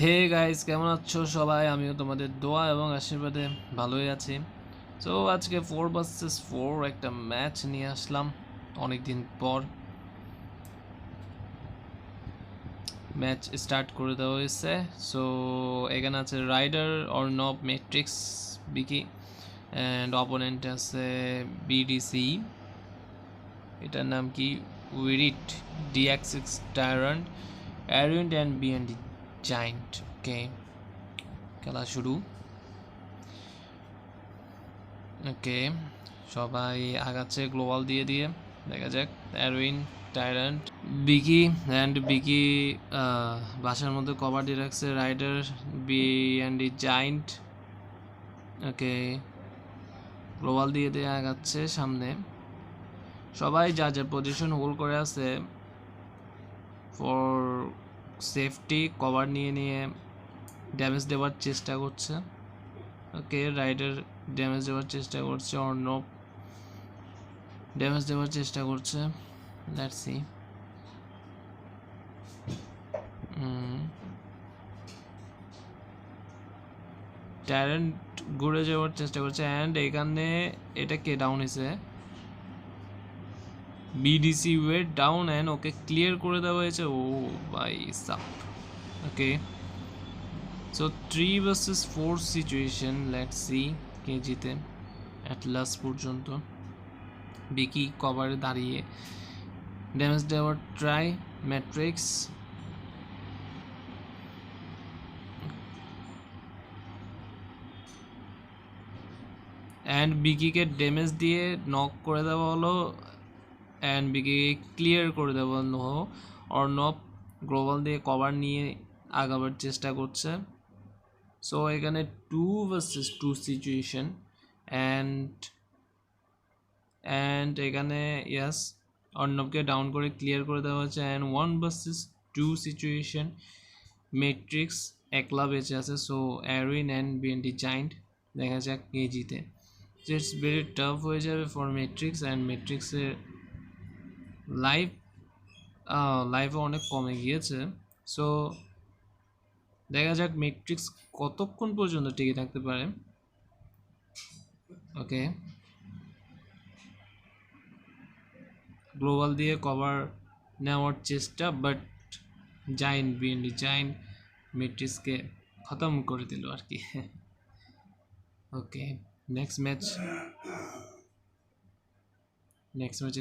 Hey guys, কেমন আছো সবাই? আমিও তোমাদের দোয়া এবং আশীর্বাদে ভালোই আছি। সো আজকে 4 vs 4 একটা ম্যাচ নিয়ে আসলাম অনেক দিন পর। ম্যাচ স্টার্ট করে দেওয়া হয়েছে। সো এখানে আছে Rider, Arnab, Matrix, Vicky and opponent আছে বিডিসি। এটার নাম কি? উইরিট, ডিএক্স টায়ারান্ট, অ্যারুইন্ড অ্যান্ড বিএনডি জাইন্ট। ওকে, খেলা শুরু। ওকে, সবাই আগাচ্ছে গ্লোবাল দিয়ে দিয়ে। দেখা যাক। অ্যারউইন, টাইরান্ট, বিকি বিকি বাসার মধ্যে কভার দিয়ে রাখছে Rider, B and D giant. Okay, global দিয়ে দিয়ে আগাচ্ছে সামনে। সবাই যা যা পজিশন হোল্ড করে আছে ফর সেফটি, কভার নিয়ে নিয়ে ড্যামেজ দেওয়ার চেষ্টা করছে। ওকে, রাইডার ড্যামেজ দেওয়ার চেষ্টা করছে, অর্ণব ড্যামেজ দেওয়ার চেষ্টা করছে। Let's see. ট্যারেন্ট ঘুরে যাওয়ার চেষ্টা করছে অ্যান্ড এখানে এটা কে ডাউন হয়েছে? BDC wait down and okay clear করে দেওয়া হয়েছে। ও ভাই সাপ। Okay, so 3 vs 4 situation. Let's see কে জিতে অ্যাট লাস্ট পর্যন্ত। বিকি কভারে দাঁড়িয়ে ড্যামেজ দেওয়ার ট্রাই। ম্যাট্রিক্স অ্যান্ড বিকিকে ড্যামেজ দিয়ে নক করে দেওয়া হলো অ্যান্ড বিকি ক্লিয়ার করে দেওয়া হলো। অর্ণব গ্লোবাল দিয়ে কভার নিয়ে আগাবার চেষ্টা করছে। সো এখানে 2 vs 2 সিচুয়েশন অ্যান্ড এখানে ইয়াস অর্ণবকে ডাউন করে ক্লিয়ার করে দেওয়া হচ্ছে অ্যান্ড 1 vs 2 সিচুয়েশন। ম্যাট্রিক্স একলা বেঁচে আছে। So Erwin and BND giant. দেখা যাক কে জিতে। ইটস ভেরি টাফ হয়ে যাবে ফর ম্যাট্রিক্স অ্যান্ড ম্যাট্রিক্সের লাইফও অনেক কমে গিয়েছে। সো দেখা যাক ম্যাট্রিক্স কতক্ষণ পর্যন্ত টিকে থাকতে পারে। ওকে, গ্লোবাল দিয়ে কভার নেওয়ার চেষ্টা, বাট জাইন্ট বিএনডি জাইন্ট ম্যাট্রিক্সকে খতম করে দিল আর কি। ওকে, নেক্সট ম্যাচ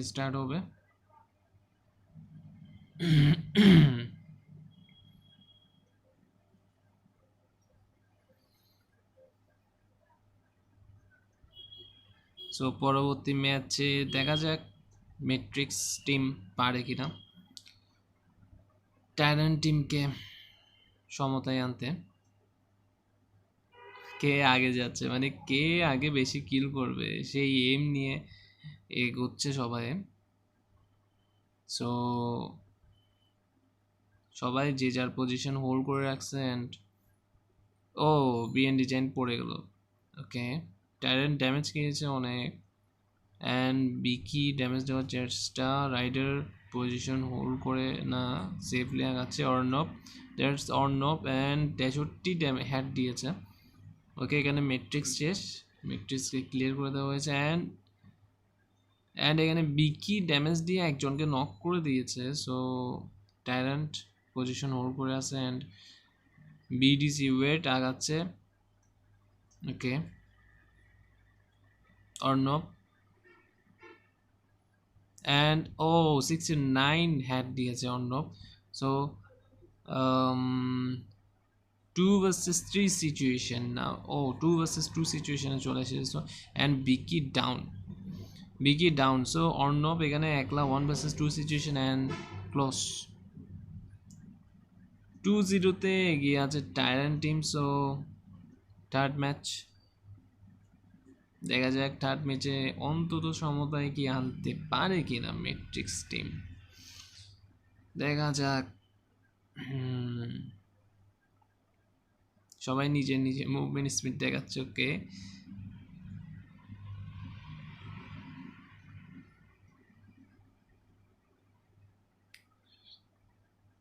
স্টার্ট হবে। সো পরবর্তী ম্যাচে দেখা যাক ম্যাট্রিক্স টিম পারে কিনা টাইটান টিমকে সমতায় আনতে। কে আগে যাচ্ছে, মানে কে আগে বেশি কিল করবে সেই এম নিয়ে এগোচ্ছে সবাই। সো সবাই যে যার পজিশন হোল্ড করে রাখছে অ্যান্ড ও বিএন ডিজাইন পড়ে গেল। ওকে, টাইটান ড্যামেজ খেয়েছে অনেক অ্যান্ড বিকি ড্যামেজ দেওয়ার চেষ্টা। রাইডার পজিশন হোল্ড করে না, সেফলি আগাচ্ছে। Arnab, that's Arnab and 63 had দিয়েছে। ওকে, এখানে ম্যাট্রিক্স শেষ, ম্যাট্রিক্সকে ক্লিয়ার করে দেওয়া হয়েছে অ্যান্ড এখানে বিকি ড্যামেজ দিয়ে একজনকে নক করে দিয়েছে। সো টাইরান্ট পজিশন হোল্ড করে আছে অ্যান্ড বিডিসি ওয়েট আগাচ্ছে। ওকে, অর্ণব অ্যান্ড 69 হ্যাড দিয়েছে অর্ণব। সো 2 vs 3 সিচুয়েশন না, 2 vs 2 সিচুয়েশনে চলে এসেছে and Vicky down. So Arnab এখানে একলা 1 vs 2 সিচুয়েশন অ্যান্ড ক্লোজ 2-0 এগিয়ে আছে টাইরান টিম। সো থার্ড ম্যাচ দেখা যাক, থার্ড ম্যাচে অন্তত সমতায় কি আনতে পারে কিনা ম্যাট্রিক্স টিম। দেখা যাক। সবাই নিজের নিজের মুভমেন্ট স্পিড দেখাচ্ছে। ওকে,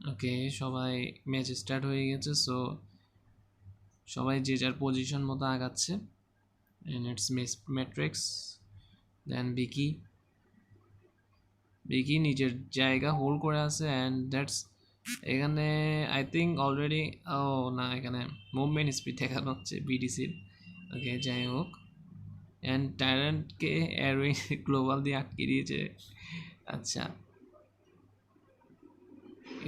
ওকে, সবাই ম্যাচ স্টার্ট হয়ে গেছে। সো সবাই যে যার পজিশন মতো আগাচ্ছে and it's matrix then বিকি নিজের জায়গা হোল্ড করে আছে and that's এখানে আই থিঙ্ক অলরেডি না এখানে মুভমেন্ট স্পিড দেখানো হচ্ছে বিডিসির ওকে যাই হোক অ্যান্ড টাইরান্টকে অ্যারোইন গ্লোবাল দিয়ে আটকে দিয়েছে আচ্ছা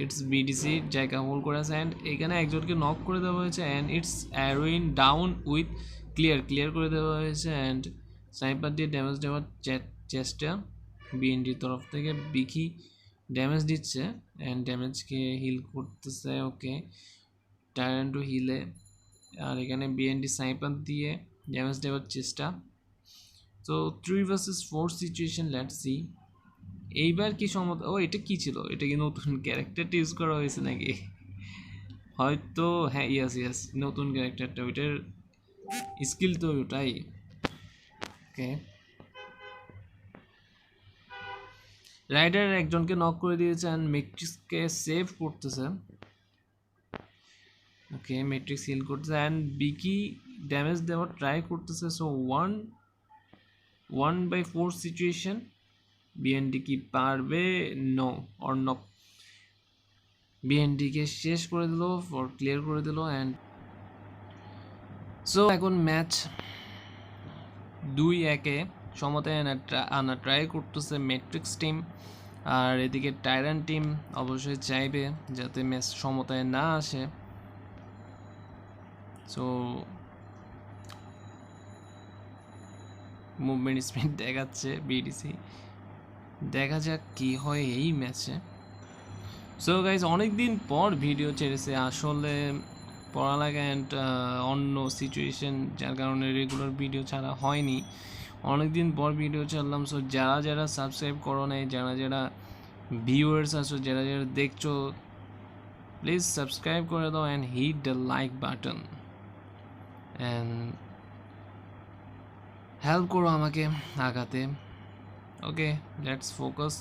ইটস বিডিসি জায়গা হোল্ড করে আছে অ্যান্ড এখানে একজনকে নক করে দেওয়া হয়েছে and it's Erwin down with clear করে দেওয়া হয়েছে অ্যান্ড স্নাইপার দিয়ে ড্যামেজ দেওয়ার চেষ্টা বিএনডির তরফ থেকে বিকি ড্যামেজ দিচ্ছে অ্যান্ড ড্যামেজকে হিল করতেছে ওকে টাইরান্টো হিলে আর এখানে বিএনডি স্নাইপার দিয়ে ড্যামেজ দেওয়ার চেষ্টা তো 3 vs 4 সিচুয়েশন লেটস সি এইবার কি এটা কি ছিল এটা কি নতুন ক্যারেক্টারটা ইউজ করা হয়েছে নাকি হয়তো হ্যাঁ ইয়াস নতুন ক্যারেক্টারটা ওইটার স্কিল তো ওটাই ওকে রাইডার একজনকে নক করে দিয়েছে অ্যান্ড ম্যাট্রিক্সকে সেভ করতেছে ওকে ম্যাট্রিক্স হিল করতেছে অ্যান্ড বিকি ড্যামেজ দেওয়ার ট্রাই করতেছে সো 1/4 সিচুয়েশন বিএনডি কি পারবে নো অর নক বিএনডিকে শেষ করে দিল ফর ক্লিয়ার করে দিল অ্যান্ড সো এখন ম্যাচ 2-1 সমতায় আনা ট্রাই করতেছে ম্যাট্রিক্স টিম আর এদিকে টাইরান টিম অবশ্যই চাইবে যাতে ম্যাচ সমতায় না আসে সো মুভমেন্ট স্পিড দেখাচ্ছে বিডিসি দেখা যাক কি হয় এই ম্যাচে সো গাইজ অনেকদিন পর ভিডিও ছেড়েছে আসলে পড়ালেখা অ্যান্ড অন্য সিচুয়েশন যার কারণে রেগুলার ভিডিও ছাড়া হয়নি অনেকদিন পর ভিডিও ছাড়লাম সো যারা সাবস্ক্রাইব করো নাই যারা ভিউয়ার্স আছো যারা দেখছো প্লিজ সাবস্ক্রাইব করে দাও and hit the like button and help করো আমাকে আগাতে okay let's focus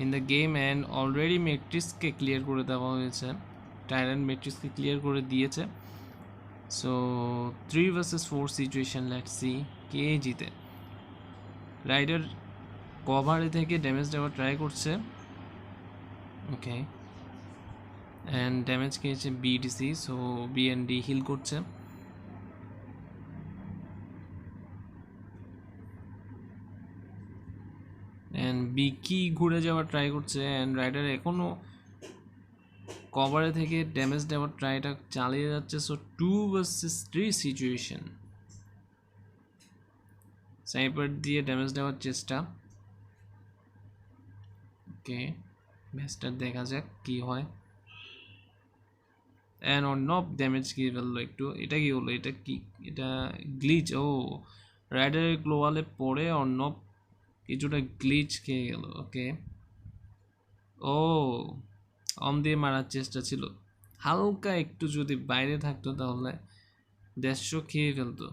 in the game and already ম্যাট্রিক্সকে ক্লিয়ার করে দেওয়া হয়েছে টাইরান ম্যাট্রিক্সকে ক্লিয়ার করে দিয়েছে so 3 vs 4 situation let's see কে জিতে রাইডার কভারে থেকে ড্যামেজ দেওয়ার ট্রাই করছে ওকে অ্যান্ড ড্যামেজ খেয়েছে বিডিসি সো বিএনডি হিল করছে অ্যান্ড বিকি ঘুরে যাওয়ার ট্রাই করছে অ্যান্ড রাইডার এখনও কভারে থেকে ড্যামেজ দেওয়ার ট্রাইটা চালিয়ে যাচ্ছে সো 2 vs 3 সিচুয়েশন স্নাইপার দিয়ে ড্যামেজ দেওয়ার চেষ্টা ওকে ম্যাচটা দেখা যাক কি হয় অ্যান্ড অন্য ড্যামেজ কি ফেললো একটু এটা কি হলো এটা গ্লিচ রাইডারের গ্লোবালে পড়ে অন্য কিছুটা গ্লিচ খেয়ে গেল ওকে দিয়ে মারার চেষ্টা ছিল হালকা একটু যদি বাইরে থাকতো তাহলে 150 খেয়ে ফেলতো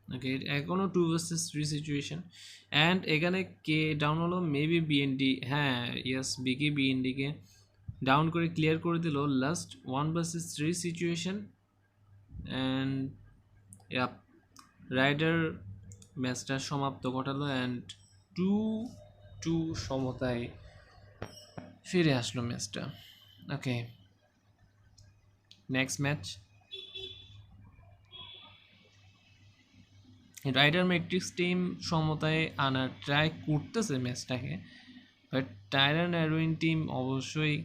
ওকে এখনো 2 vs 3 সিচুয়েশন অ্যান্ড এখানে কে ডাউন হলো মেবি বিএনডি হ্যাঁ ইয়েস বিকি বিএনডিকে ডাউন করে ক্লিয়ার করে দিল last 1 vs 3 situation and Rider ম্যাচটা সমাপ্ত ঘটালো অ্যান্ড 2-2 সমতায় ফিরে আসলো ম্যাচটা okay next match Rider Matrix team সমতায় আনার ট্রাই করতেছে ম্যাচটাকে বাট টাইরান অ্যারোইন টিম অবশ্যই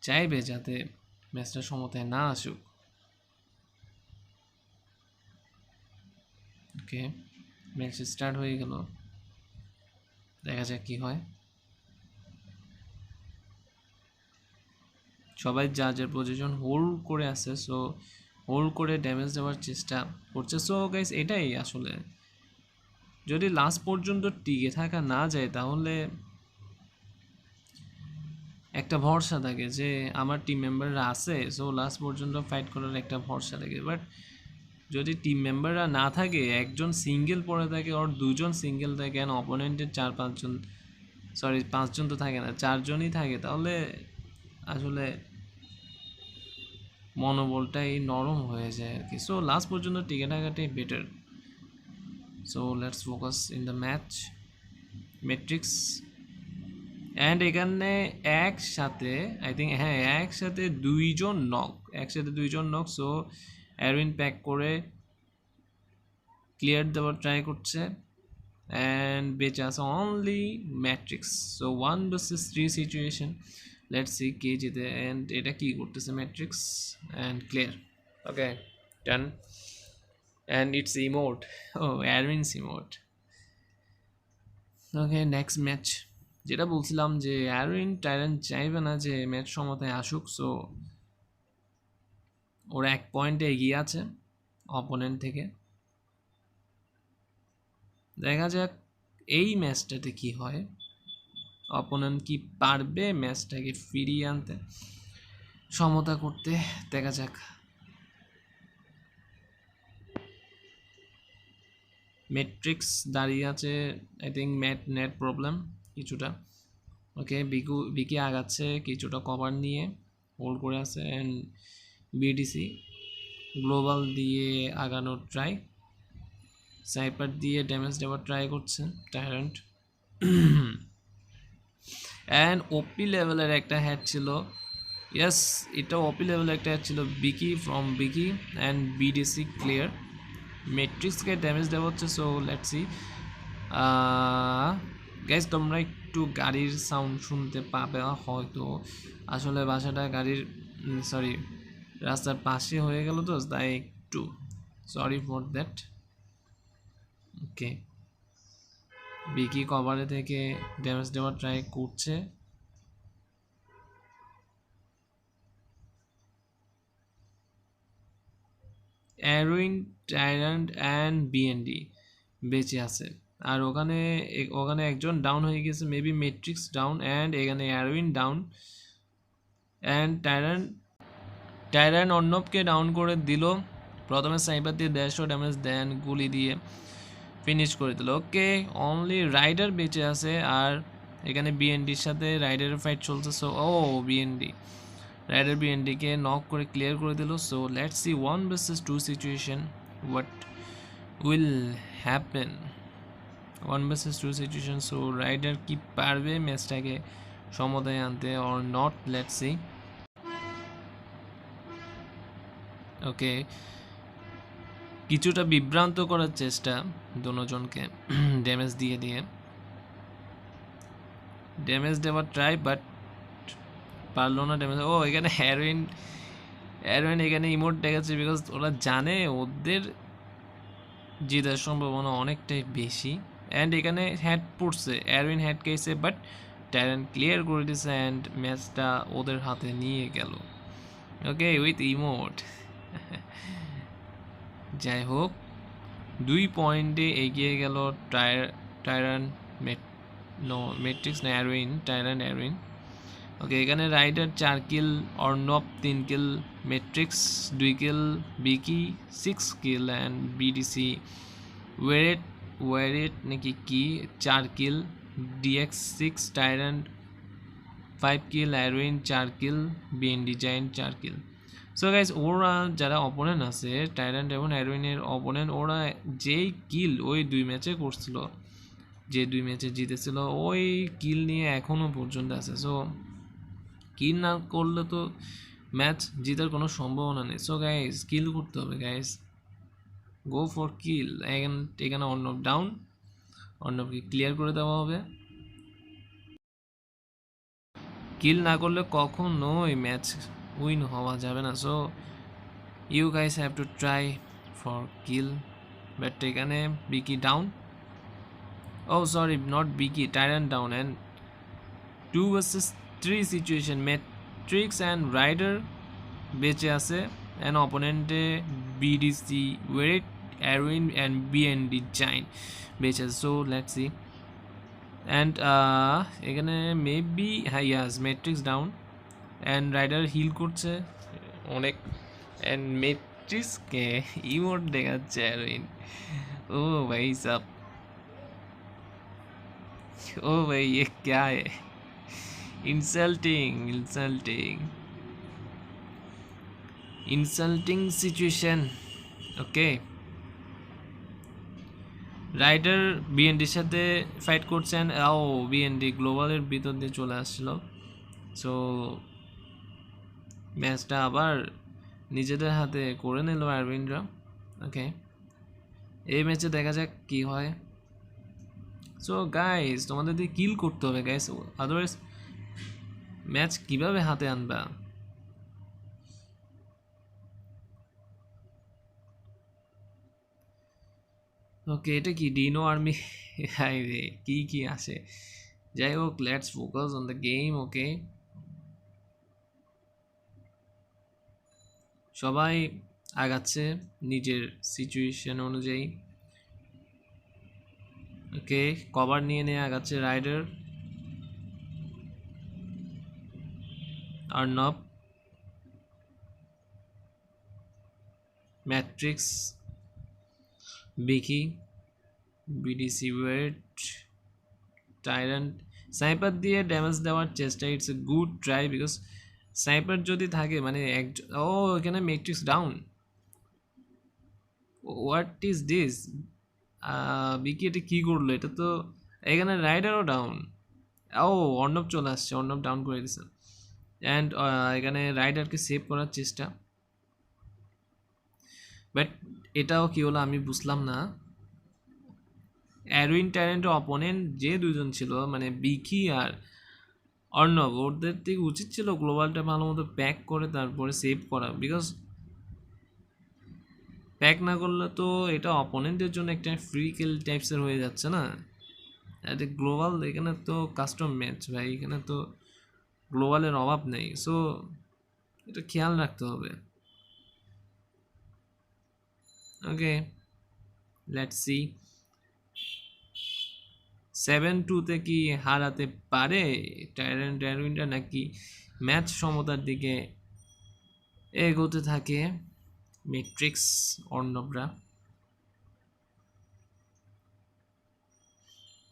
চাইবে যাতে ম্যাচটা সমতায় না আসুক ওকে ম্যাচ স্টার্ট হয়ে গেল দেখা যাক কি হয় সবাই যার পজিশন হোল্ড করে আছে সো হোল্ড করে ড্যামেজ দেওয়ার চেষ্টা করছে সো গাইস এটাই আসলে যদি লাস্ট পর্যন্ত টিকে থাকা না যায় তাহলে একটা ভরসা থাকে যে আমার টিম মেম্বাররা আছে সো লাস্ট পর্যন্ত ফাইট করার একটা ভরসা থাকে বাট যদি টিম মেম্বাররা না থাকে একজন সিঙ্গেল পড়ে থাকে আর দুজন সিঙ্গেল থাকে আর অপোনেন্টের 4-5 জন 5 জন তো থাকে না 4 জনই থাকে তাহলে আসলে মনোবলটাই নরম হয়ে যায় আর কি। সো লাস্ট পর্যন্ত টিকে থাকাটাই better. So let's focus in the match Matrix. And এখানে একসাথে আই থিঙ্ক হ্যাঁ একসাথে দুইজন নক। সো অ্যারউইন প্যাক করে ক্লিয়ার দেওয়ার ট্রাই করছে অ্যান্ড বেঁচে আছে only Matrix. So 1 vs 3 situation. Let's see কে জিতে। অ্যান্ড এটা কি করতেছে Matrix and clear. Okay done. And it's emote. ও Erwin's emote. Okay next match. যেটা বলছিলাম যে অ্যারউইন টাইরান চাইবে না যে ম্যাচ সমতায় আসুক। সো ওরা 1 পয়েন্টে এগিয়ে আছে অপোনেন্ট থেকে। দেখা যাক এই ম্যাচটাতে কি হয়, অপোনেন্ট কি পারবে ম্যাচটাকে ফিরিয়ে আনতে, সমতা করতে। দেখা যাক। ম্যাট্রিক্স দাঁড়িয়ে আছে আই থিঙ্ক নেট প্রবলেম কিছুটা। ওকে বিকি আগাচ্ছে কিছুটা কভার নিয়ে হোল্ড করে আছে। অ্যান্ড বিডিসি গ্লোবাল দিয়ে আগানোর ট্রাই, স্নাইপার দিয়ে ড্যামেজ দেওয়ার ট্রাই করছে টাইরান্ট। অ্যান্ড ওপি লেভেলের একটা হ্যাড ছিল। ইয়েস, এটা ওপি লেভেলের একটা হ্যাড ছিল Vicky from Vicky and BDC clear. ম্যাট্রিক্সকে ড্যামেজ দেওয়া হচ্ছে। সো লেটস সি গাইজ, তোমরা একটু গাড়ির সাউন্ড শুনতে পাবে হয়তো। আসলে বাসাটা গাড়ির সরি রাস্তার পাশে হয়ে গেল তো, তাই একটু সরি ফর দ্যাট। ওকে বিকি কভারে থেকে ড্যামেজ দেওয়ার ট্রাই করছে। অ্যারুইন টাইরান্ট অ্যান্ড বিএনডি বেঁচে আছে। আর ওখানে একজন ডাউন হয়ে গেছে, মেবি ম্যাট্রিক্স ডাউন অ্যান্ড এখানে অ্যারুইন ডাউন। অ্যান্ড টাইরান অর্ণবকে ডাউন করে দিল। প্রথমে স্নাইপার দিয়ে 150 ড্যামেজ দেন, গুলি দিয়ে ফিনিশ করে দিল। ওকে অনলি রাইডার বেঁচে আছে। আর এখানে বিএনডির সাথে রাইডারের ফাইট চলছে। সো ও রাইডার বিএনডিকে নক করে ক্লিয়ার করে দিল। So let's see 1 vs 2 situation what will happen. 1 vs 2 situation. So Rider কি পারবে ম্যাচটাকে সমতায় আনতে or not, let's see. Okay কিছুটা বিভ্রান্ত করার চেষ্টা দুজনকে ড্যামেজ দেওয়ার ট্রাই, বাট পারলো না ড্যামেজ। ও এখানে হেরোইন এখানে ইমোট দেখাচ্ছে বিকজ ওরা জানে ওদের জিতার সম্ভাবনা অনেকটাই বেশি। অ্যান্ড এখানে হ্যাড পড়ছে, অ্যারোইন হ্যাড খেয়েছে, বাট টাইরান ক্লিয়ার করে দিয়েছে অ্যান্ড ম্যাচটা ওদের হাতে নিয়ে গেল। Okay with emote. যাই হোক 2 পয়েন্টে এগিয়ে গেল টাইরান ম্যাট্রিক্স না অ্যারউইন। ওকে এখানে Rider 4 kill, Arnab 3 kill, Matrix 2 kill, Vicky 6 kill and BDC wait নাকি কি 4 kill, DX 6, Tyrant 5 kill, Erwin 4 kill, BND giant 4 kill. So guys ওরা যারা অপোনেন্ট আছে টাইরান্ট এবং অ্যারউইনের অপোনেন্ট, ওরা যেই কিল ওই 2 ম্যাচে করছিল, যে 2 ম্যাচে জিতেছিল ওই কিল নিয়ে এখনও পর্যন্ত আছে। সো কিল না করলে তো ম্যাচ জেতার কোনো সম্ভাবনা নেই। সো গাইজ কিল করতে হবে গাইজ, গো ফর কিল। এখানে অর্ণব ডাউন, অর্ণবকে ক্লিয়ার করে দেওয়া হবে। কিল না করলে কখনোই ম্যাচ উইন হওয়া যাবে না। So you guys have to try for kill. But এখানে Vicky down, oh sorry not Vicky, Tyrant down. And 2 vs 3 situation, Matrix and Rider বেঁচে আছে অ্যান্ড অপোনেন্টে BDC wait, Erwin and BND giant বেঁচে আছে। So let's see. অ্যান্ড এখানে maybe হ্যাঁ yes Matrix down and Rider heal করছে অনেক। অ্যান্ড ম্যাট্রিক্সকে ইমোট দেখাচ্ছে অ্যারউইন। ও ভাই সাব, ও ভাই ये क्या है, ইনসাল্টিং সিচুয়েশন। ওকে, রাইডার বিএনডির সাথে ফাইট করছেন। ও, বিএনডি গ্লোবালের ভিতর দিয়ে চলে আসছিল। সো ম্যাচটা আবার নিজেদের হাতে করে নিল আরবিনরা। ওকে, এই ম্যাচে দেখা যাক কি হয়। সো গাইস, তোমাদের দিয়ে কিল করতে হবে গাইস, আদারওয়াইজ ম্যাচ কিভাবে হাতে আনবা? ওকে, এটা কি ডিনো আর্মি? হাই রে, কি আসে। যাই হোক, let's focus on the game. Okay, সবাই আগাচ্ছে নিজের সিচুয়েশন অনুযায়ী। ওকে, কভার নিয়ে আগাচ্ছে Rider, Arnab, Matrix, Vicky, BDC wait, Tyrant. Sniper দিয়ে ড্যামেজ দেওয়ার চেষ্টা, it's a good try, because sniper যদি থাকে মানে ও এখানে Matrix down. What is this? Vicky এটা কী করলো? এটা তো এখানে রাইডারও ডাউন। ও, অর্ণব চলে আসছে, অর্ণব ডাউন করে দিছে। অ্যান্ড এখানে রাইডারকে সেভ করার চেষ্টা, বাট এটাও কি হলো আমি বুঝলাম না। অ্যারউইন ট্যালেন্টের অপোনেন্ট যে দুজন ছিল মানে বিকি আর অর্ণব, ওদের থেকে উচিত ছিল গ্লোবালটা ভালো মতো প্যাক করে তারপরে সেভ করা, বিকজ প্যাক না করলে তো এটা অপোনেন্টের জন্য একটা ফ্রি কিল টাইপসের হয়ে যাচ্ছে না। এটা গ্লোবাল, এখানে তো কাস্টম ম্যাচ ভাই, এখানে তো গ্লোবালের অভাব নেই। সো এটা খেয়াল রাখতে হবে। ওকে, লেটস সি 7-2 কি হারাতে পারে টাইরান্ট অ্যারউইনটা, নাকি ম্যাচ সমতার দিকে এগোতে থাকে ম্যাট্রিক্স অর্ণবরা।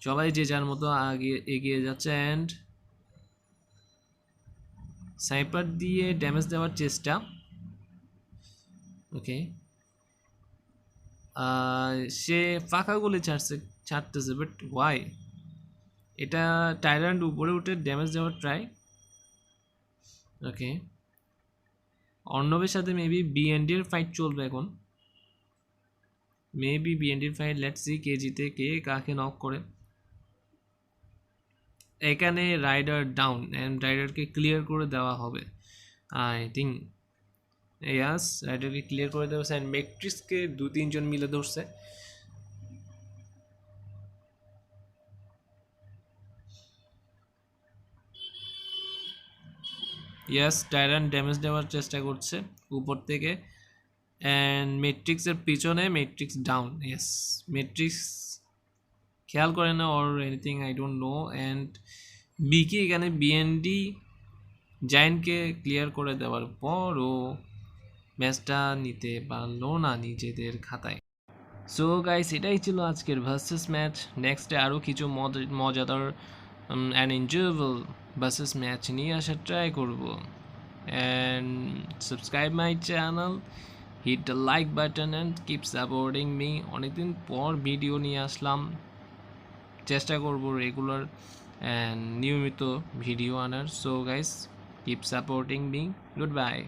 সবাই যে যার মতো এগিয়ে যাচ্ছে। অ্যান্ড স্নাইপার দিয়ে ড্যামেজ দেওয়ার চেষ্টা। ওকে, সে ফাঁকা গুলি ছাড়তেছে, বাট ওয়াই? এটা টাইরান্ট উপরে উঠে ড্যামেজ দেওয়ার ট্রাই। ওকে, অর্ণবের সাথে মেবি বিএনডির ফাইট চলবে এখন, মেবি বিএনডির ফাইট। লেটস সি কে জিতে, কে কাকে নক করে। এখানে রাইডার ডাউন, অ্যান্ড রাইডারকে ক্লিয়ার করে দেওয়া হবে আই থিঙ্ক। ইয়াস, রাইডারকে ক্লিয়ার করে দেওয়া হয়েছে, অ্যান্ড ম্যাট্রিক্সকে 2-3 জন মিলে ধরছে। ইয়াস, টাইরান ড্যামেজ দেওয়ার চেষ্টা করছে উপর থেকে, অ্যান্ড ম্যাট্রিক্সের পিছনে ম্যাট্রিক্স ডাউন। ইয়েস, ম্যাট্রিক্স খেয়াল করে না or anything, I don't know. And Vicky এখানে বিএনডি জায়েন্টকে ক্লিয়ার করে দেওয়ার পরও ম্যাচটা নিতে পারলো না নিজেদের খাতায়। সো গাইস, এটাই ছিল আজকের ভার্সেস ম্যাচ। নেক্সটে আরও কিছু মজাদার অ্যান্ড এনজয়েবল ভার্সেস ম্যাচ নিয়ে আসার ট্রাই করব। And subscribe my channel, hit the like button and keep supporting me. অনেকদিন পর ভিডিও নিয়ে আসলাম, চেষ্টা করব রেগুলার অ্যান্ড নিয়মিত ভিডিও আনার। So guys, keep supporting me, good by.